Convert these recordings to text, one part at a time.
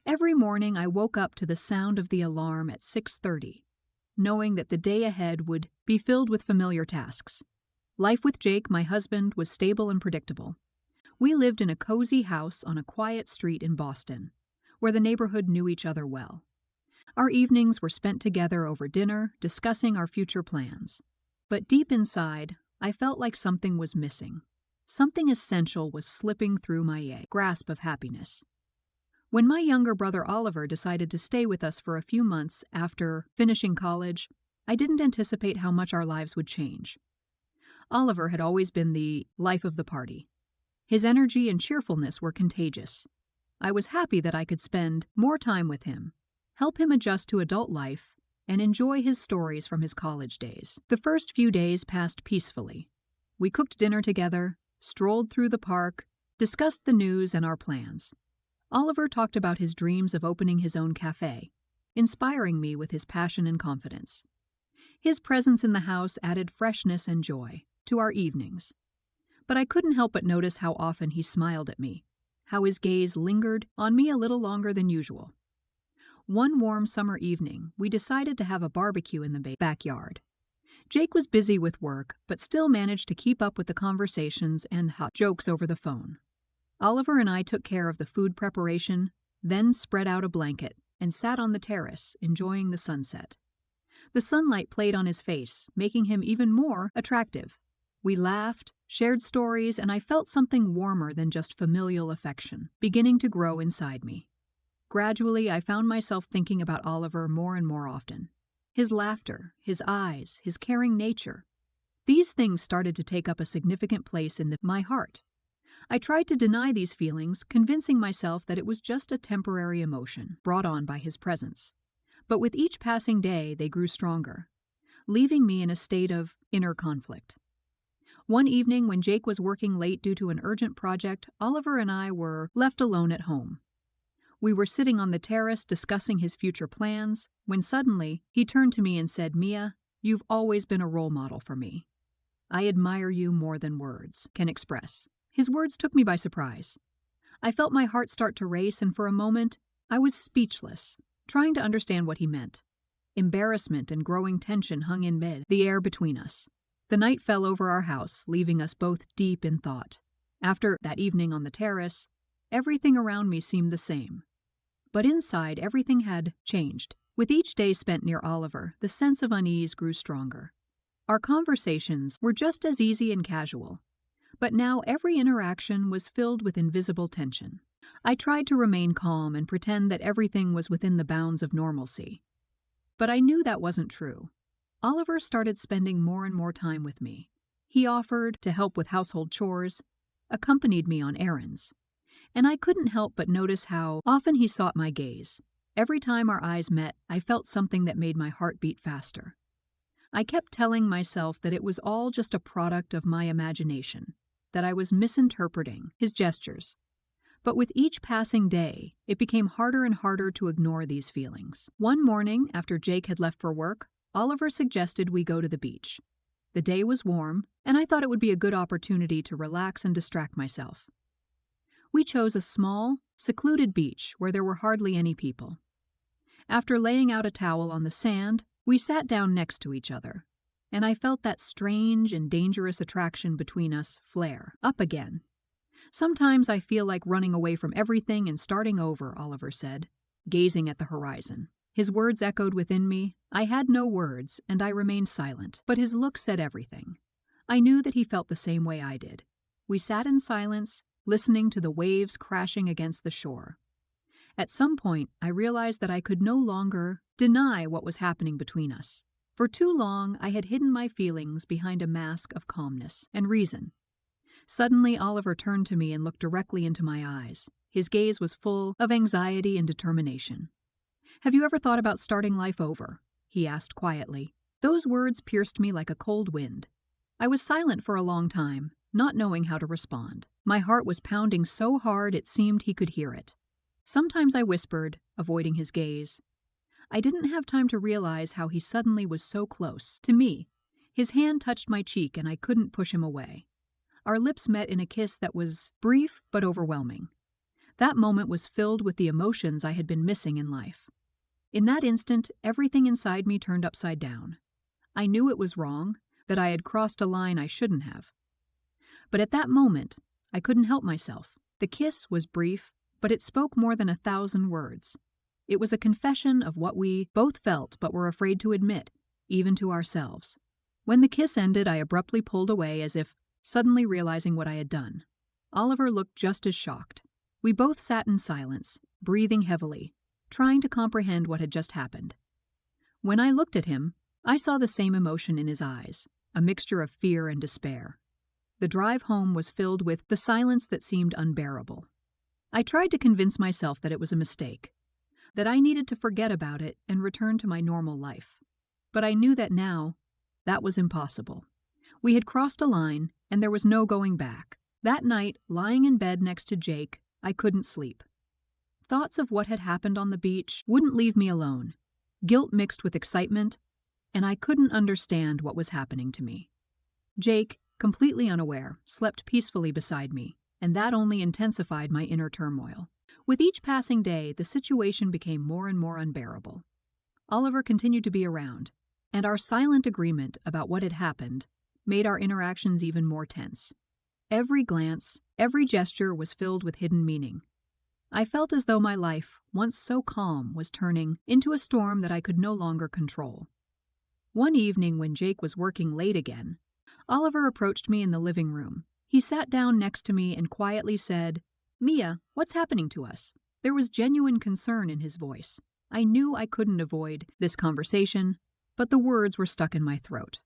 Every morning I woke up to the sound of the alarm at 6:30, knowing that the day ahead would be filled with familiar tasks. Life with Jake, my husband, was stable and predictable. We lived in a cozy house on a quiet street in Boston, where the neighborhood knew each other well. Our evenings were spent together over dinner, discussing our future plans. But deep inside, I felt like something was missing. Something essential was slipping through my grasp of happiness. When my younger brother Oliver decided to stay with us for a few months after finishing college, I didn't anticipate how much our lives would change. Oliver had always been the life of the party. His energy and cheerfulness were contagious. I was happy that I could spend more time with him, help him adjust to adult life, and enjoy his stories from his college days. The first few days passed peacefully. We cooked dinner together, strolled through the park, discussed the news and our plans. Oliver talked about his dreams of opening his own cafe, inspiring me with his passion and confidence. His presence in the house added freshness and joy to our evenings. But I couldn't help but notice how often he smiled at me, how his gaze lingered on me a little longer than usual. One warm summer evening, we decided to have a barbecue in the backyard. Jake was busy with work, but still managed to keep up with the conversations and hot jokes over the phone. Oliver and I took care of the food preparation, then spread out a blanket and sat on the terrace, enjoying the sunset. The sunlight played on his face, making him even more attractive. We laughed, shared stories, and I felt something warmer than just familial affection beginning to grow inside me. Gradually, I found myself thinking about Oliver more and more often. His laughter, his eyes, his caring nature. These things started to take up a significant place in my heart. I tried to deny these feelings, convincing myself that it was just a temporary emotion brought on by his presence. But with each passing day, they grew stronger, leaving me in a state of inner conflict. One evening, when Jake was working late due to an urgent project, Oliver and I were left alone at home. We were sitting on the terrace discussing his future plans, when suddenly he turned to me and said, "Mia, you've always been a role model for me. I admire you more than words can express." His words took me by surprise. I felt my heart start to race, and for a moment, I was speechless, trying to understand what he meant. Embarrassment and growing tension hung in the air between us. The night fell over our house, leaving us both deep in thought. After that evening on the terrace, everything around me seemed the same. But inside, everything had changed. With each day spent near Oliver, the sense of unease grew stronger. Our conversations were just as easy and casual, but now every interaction was filled with invisible tension. I tried to remain calm and pretend that everything was within the bounds of normalcy. But I knew that wasn't true. Oliver started spending more and more time with me. He offered to help with household chores, accompanied me on errands, and I couldn't help but notice how often he sought my gaze. Every time our eyes met, I felt something that made my heart beat faster. I kept telling myself that it was all just a product of my imagination, that I was misinterpreting his gestures. But with each passing day, it became harder and harder to ignore these feelings. One morning, after Jake had left for work, Oliver suggested we go to the beach. The day was warm, and I thought it would be a good opportunity to relax and distract myself. We chose a small, secluded beach where there were hardly any people. After laying out a towel on the sand, we sat down next to each other, and I felt that strange and dangerous attraction between us flare up again. "Sometimes I feel like running away from everything and starting over," Oliver said, gazing at the horizon. His words echoed within me. I had no words, and I remained silent, but his look said everything. I knew that he felt the same way I did. We sat in silence, listening to the waves crashing against the shore. At some point, I realized that I could no longer deny what was happening between us. For too long, I had hidden my feelings behind a mask of calmness and reason. Suddenly, Oliver turned to me and looked directly into my eyes. His gaze was full of anxiety and determination. "Have you ever thought about starting life over?" he asked quietly. Those words pierced me like a cold wind. I was silent for a long time, not knowing how to respond. My heart was pounding so hard it seemed he could hear it. Sometimes I whispered, avoiding his gaze. I didn't have time to realize how he suddenly was so close to me. His hand touched my cheek and I couldn't push him away. Our lips met in a kiss that was brief but overwhelming. That moment was filled with the emotions I had been missing in life. In that instant, everything inside me turned upside down. I knew it was wrong, that I had crossed a line I shouldn't have. But at that moment, I couldn't help myself. The kiss was brief, but it spoke more than 1,000 words. It was a confession of what we both felt but were afraid to admit, even to ourselves. When the kiss ended, I abruptly pulled away as if suddenly realizing what I had done. Oliver looked just as shocked. We both sat in silence, breathing heavily, trying to comprehend what had just happened. When I looked at him, I saw the same emotion in his eyes, a mixture of fear and despair. The drive home was filled with the silence that seemed unbearable. I tried to convince myself that it was a mistake, that I needed to forget about it and return to my normal life. But I knew that now, that was impossible. We had crossed a line, and there was no going back. That night, lying in bed next to Jake, I couldn't sleep. Thoughts of what had happened on the beach wouldn't leave me alone. Guilt mixed with excitement, and I couldn't understand what was happening to me. Jake, completely unaware, slept peacefully beside me, and that only intensified my inner turmoil. With each passing day, the situation became more and more unbearable. Oliver continued to be around, and our silent agreement about what had happened made our interactions even more tense. Every glance, every gesture was filled with hidden meaning. I felt as though my life, once so calm, was turning into a storm that I could no longer control. One evening when Jake was working late again, Oliver approached me in the living room. He sat down next to me and quietly said, "Mia, what's happening to us?" There was genuine concern in his voice. I knew I couldn't avoid this conversation, but the words were stuck in my throat.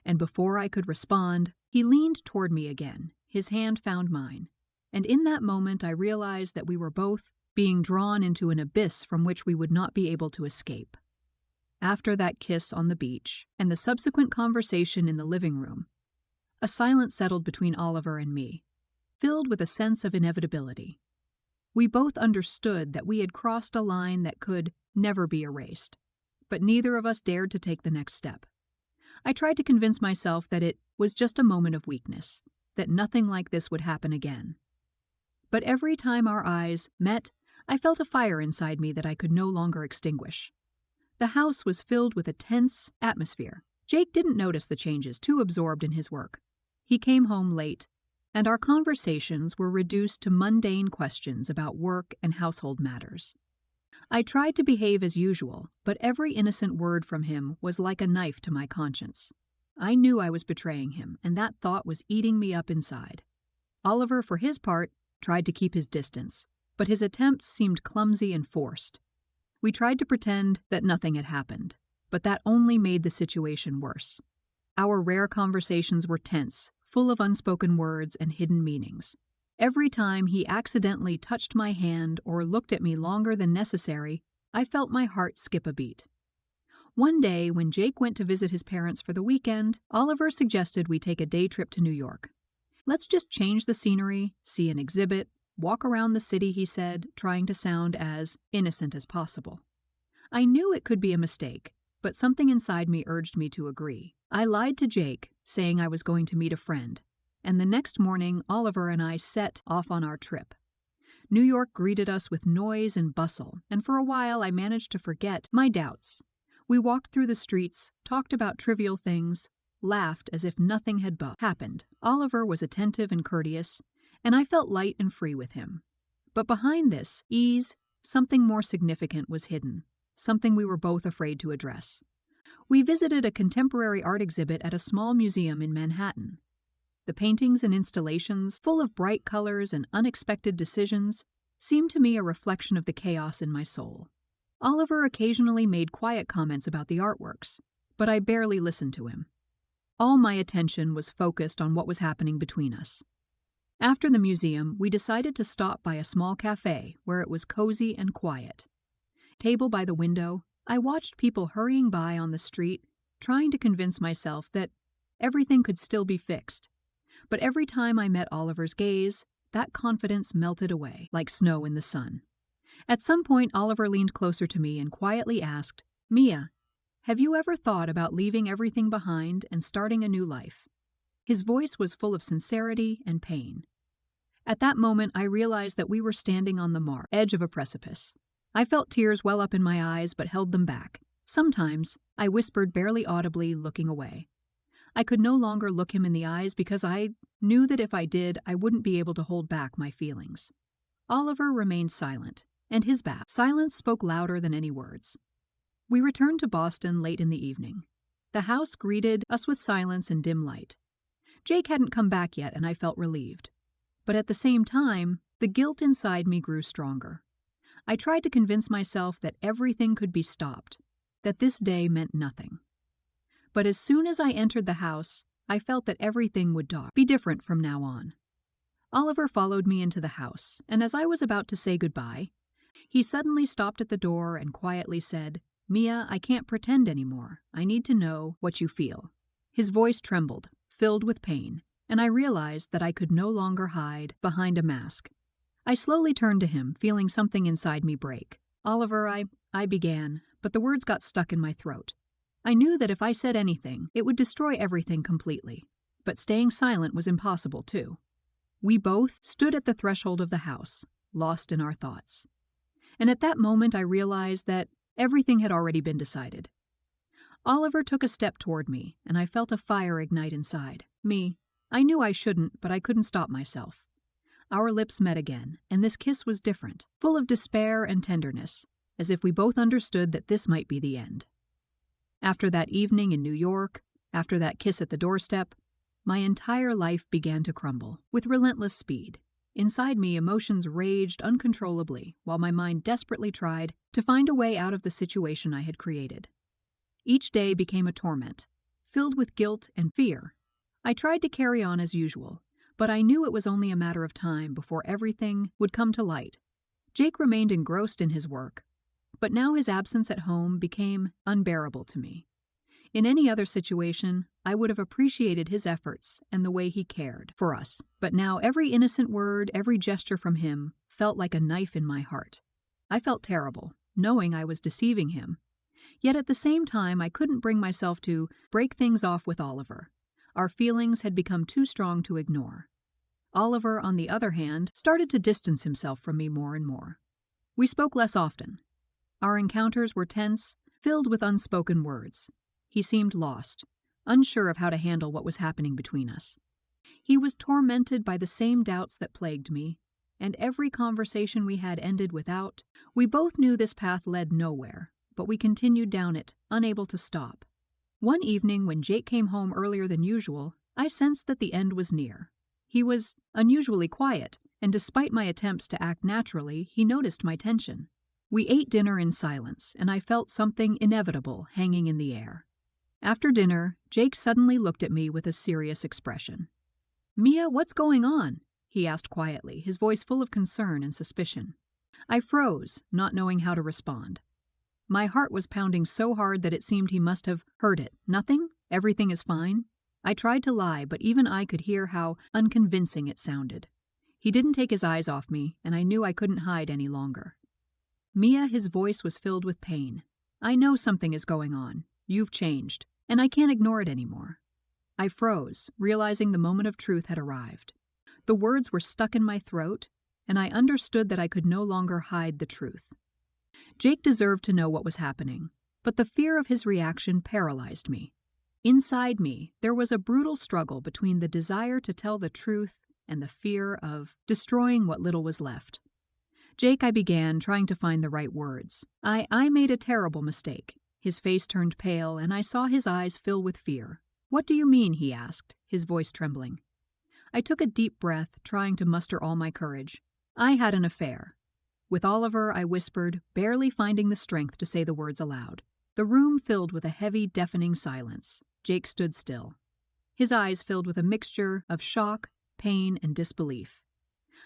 And before I could respond, he leaned toward me again. His hand found mine. And in that moment, I realized that we were both being drawn into an abyss from which we would not be able to escape. After that kiss on the beach and the subsequent conversation in the living room, a silence settled between Oliver and me, filled with a sense of inevitability. We both understood that we had crossed a line that could never be erased, but neither of us dared to take the next step. I tried to convince myself that it was just a moment of weakness, that nothing like this would happen again. But every time our eyes met, I felt a fire inside me that I could no longer extinguish. The house was filled with a tense atmosphere. Jake didn't notice the changes, too absorbed in his work. He came home late, and our conversations were reduced to mundane questions about work and household matters. I tried to behave as usual, but every innocent word from him was like a knife to my conscience. I knew I was betraying him, and that thought was eating me up inside. Oliver, for his part, tried to keep his distance, but his attempts seemed clumsy and forced. We tried to pretend that nothing had happened, but that only made the situation worse. Our rare conversations were tense, full of unspoken words and hidden meanings. Every time he accidentally touched my hand or looked at me longer than necessary, I felt my heart skip a beat. One day, when Jake went to visit his parents for the weekend, Oliver suggested we take a day trip to New York. "Let's just change the scenery, see an exhibit, walk around the city," he said, trying to sound as innocent as possible. I knew it could be a mistake, but something inside me urged me to agree. I lied to Jake, saying I was going to meet a friend, and the next morning Oliver and I set off on our trip. New York greeted us with noise and bustle, and for a while I managed to forget my doubts. We walked through the streets, talked about trivial things, laughed as if nothing had happened. Oliver was attentive and courteous, and I felt light and free with him. But behind this ease, something more significant was hidden, something we were both afraid to address. We visited a contemporary art exhibit at a small museum in Manhattan. The paintings and installations, full of bright colors and unexpected decisions, seemed to me a reflection of the chaos in my soul. Oliver occasionally made quiet comments about the artworks, but I barely listened to him. All my attention was focused on what was happening between us. After the museum, we decided to stop by a small cafe where it was cozy and quiet. Table by the window, I watched people hurrying by on the street, trying to convince myself that everything could still be fixed. But every time I met Oliver's gaze, that confidence melted away like snow in the sun. At some point, Oliver leaned closer to me and quietly asked, "Mia, have you ever thought about leaving everything behind and starting a new life?" His voice was full of sincerity and pain. At that moment, I realized that we were standing on the edge of a precipice. I felt tears well up in my eyes but held them back. Sometimes, I whispered barely audibly, looking away. I could no longer look him in the eyes because I knew that if I did, I wouldn't be able to hold back my feelings. Oliver remained silent, and his silence spoke louder than any words. We returned to Boston late in the evening. The house greeted us with silence and dim light. Jake hadn't come back yet, and I felt relieved. But at the same time, the guilt inside me grew stronger. I tried to convince myself that everything could be stopped, that this day meant nothing. But as soon as I entered the house, I felt that everything would be different from now on. Oliver followed me into the house, and as I was about to say goodbye, he suddenly stopped at the door and quietly said, "Mia, I can't pretend anymore. I need to know what you feel." His voice trembled, filled with pain, and I realized that I could no longer hide behind a mask. I slowly turned to him, feeling something inside me break. "Oliver, I began, but the words got stuck in my throat. I knew that if I said anything, it would destroy everything completely. But staying silent was impossible, too. We both stood at the threshold of the house, lost in our thoughts. And at that moment I realized that everything had already been decided. Oliver took a step toward me, and I felt a fire ignite inside me. I knew I shouldn't, but I couldn't stop myself. Our lips met again, and this kiss was different, full of despair and tenderness, as if we both understood that this might be the end. After that evening in New York, after that kiss at the doorstep, my entire life began to crumble, with relentless speed. Inside me, emotions raged uncontrollably, while my mind desperately tried to find a way out of the situation I had created. Each day became a torment, filled with guilt and fear. I tried to carry on as usual, but I knew it was only a matter of time before everything would come to light. Jake remained engrossed in his work, but now his absence at home became unbearable to me. In any other situation, I would have appreciated his efforts and the way he cared for us, but now every innocent word, every gesture from him felt like a knife in my heart. I felt terrible, knowing I was deceiving him. Yet at the same time, I couldn't bring myself to break things off with Oliver. Our feelings had become too strong to ignore. Oliver, on the other hand, started to distance himself from me more and more. We spoke less often. Our encounters were tense, filled with unspoken words. He seemed lost, unsure of how to handle what was happening between us. He was tormented by the same doubts that plagued me, and every conversation we had ended without. We both knew this path led nowhere, but we continued down it, unable to stop. One evening, when Jake came home earlier than usual, I sensed that the end was near. He was unusually quiet, and despite my attempts to act naturally, he noticed my tension. We ate dinner in silence, and I felt something inevitable hanging in the air. After dinner, Jake suddenly looked at me with a serious expression. "Mia, what's going on?" he asked quietly, his voice full of concern and suspicion. I froze, not knowing how to respond. My heart was pounding so hard that it seemed he must have heard it. "Nothing? Everything is fine?" I tried to lie, but even I could hear how unconvincing it sounded. He didn't take his eyes off me, and I knew I couldn't hide any longer. "Mia," his voice was filled with pain. "I know something is going on. You've changed, and I can't ignore it anymore." I froze, realizing the moment of truth had arrived. The words were stuck in my throat, and I understood that I could no longer hide the truth. Jake deserved to know what was happening, but the fear of his reaction paralyzed me. Inside me, there was a brutal struggle between the desire to tell the truth and the fear of destroying what little was left. "Jake," I began, trying to find the right words. I made a terrible mistake." His face turned pale, and I saw his eyes fill with fear. "What do you mean?" he asked, his voice trembling. I took a deep breath, trying to muster all my courage. "I had an affair." With Oliver, I whispered, barely finding the strength to say the words aloud. The room filled with a heavy, deafening silence. Jake stood still. His eyes filled with a mixture of shock, pain, and disbelief.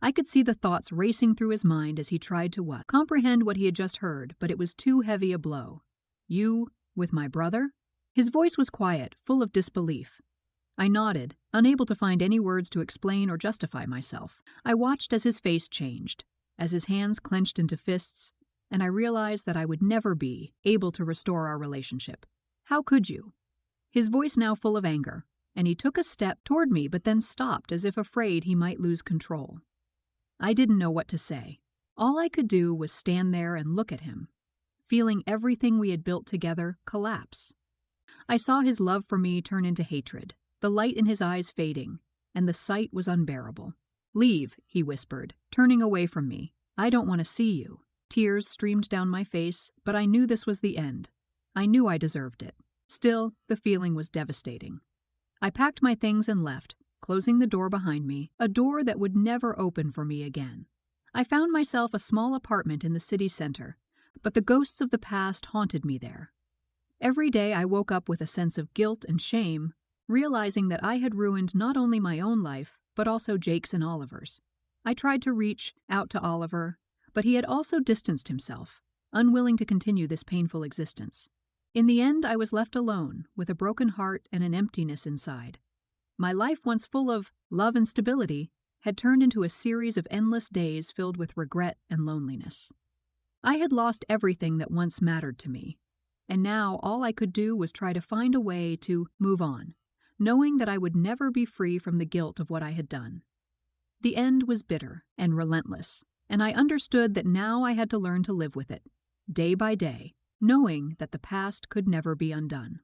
I could see the thoughts racing through his mind as he tried to comprehend what he had just heard, but it was too heavy a blow. "You, with my brother?" His voice was quiet, full of disbelief. I nodded, unable to find any words to explain or justify myself. I watched as his face changed, as his hands clenched into fists, and I realized that I would never be able to restore our relationship. "How could you?" His voice now full of anger, and he took a step toward me but then stopped as if afraid he might lose control. I didn't know what to say. All I could do was stand there and look at him, feeling everything we had built together collapse. I saw his love for me turn into hatred, the light in his eyes fading, and the sight was unbearable. "Leave," he whispered, turning away from me. "I don't want to see you." Tears streamed down my face, but I knew this was the end. I knew I deserved it. Still, the feeling was devastating. I packed my things and left, closing the door behind me, a door that would never open for me again. I found myself a small apartment in the city center, but the ghosts of the past haunted me there. Every day I woke up with a sense of guilt and shame, realizing that I had ruined not only my own life, but also Jake's and Oliver's. I tried to reach out to Oliver, but he had also distanced himself, unwilling to continue this painful existence. In the end, I was left alone, with a broken heart and an emptiness inside. My life, once full of love and stability, had turned into a series of endless days filled with regret and loneliness. I had lost everything that once mattered to me, and now all I could do was try to find a way to move on, knowing that I would never be free from the guilt of what I had done. The end was bitter and relentless, and I understood that now I had to learn to live with it, day by day, knowing that the past could never be undone.